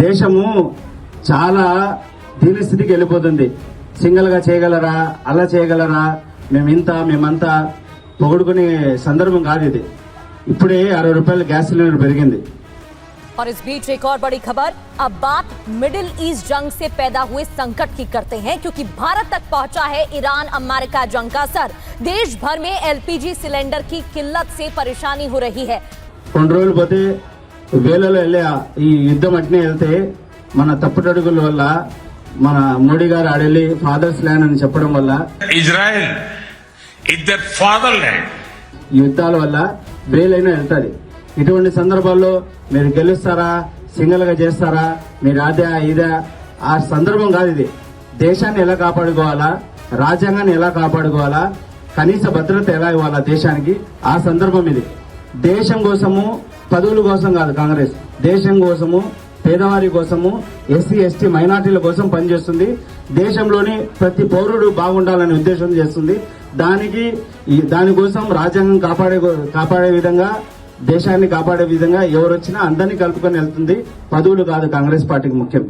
దేశము చాలా దీనస్థితికి వెళ్ళిపోతుంది. సింగిల్ గా చేయగలరా, అలా చేయగలరా, మేమంతా పొగుడుకునే సందర్భం కాదు ఇది. ఇప్పుడే 60 రూపాయలు గ్యాస్ సిలిండర్ పెరిగింది. और इस बीच एक और बड़ी खबर, अब बात मिडिल ईस्ट जंग से पैदा हुए संकट की करते हैं, क्योंकि भारत तक पहुंचा है ईरान अमेरिका जंग का असर। देश भर में एलपीजी सिलेंडर की किल्लत से परेशानी हो रही है। 2 రోజులు పోతే వేలలో వెళ్ళే ఈ యుద్ధం అట్నే వెళ్తే మన తప్పుటడుగుల వల్ల మన మోడీ గారు ఆడెళ్ళి ఫాదర్స్ ల్యాండ్ అని చెప్పడం వల్ల Israel is their father land యుద్ధాల వల్ల వేలైనా వెళ్తాది. ఇటువంటి సందర్భాల్లో మీరు గెలుస్తారా, సింగిల్ గా చేస్తారా, మీరు ఇదే ఆ సందర్భం కాదు ఇది. దేశాన్ని ఎలా కాపాడుకోవాలా, రాజ్యాంగాన్ని ఎలా కాపాడుకోవాలా, కనీస భద్రత ఎలా ఇవ్వాలా దేశానికి, ఆ సందర్భం ఇది. దేశం కోసము, పదవుల కోసం కాదు కాంగ్రెస్, దేశం కోసము, పేదవారి కోసము, ఎస్సీ ఎస్టీ మైనార్టీల కోసం పనిచేస్తుంది. దేశంలోని ప్రతి పౌరుడు బాగుండాలనే ఉద్దేశం చేస్తుంది. దానికోసం రాజ్యాంగం కాపాడే విధంగా, దేశాన్ని కాపాడే విధంగా ఎవరు వచ్చినా అందరినీ కలుపుకొని వెళ్తుంది. పదవులు కాదు కాంగ్రెస్ పార్టీకి ముఖ్యం.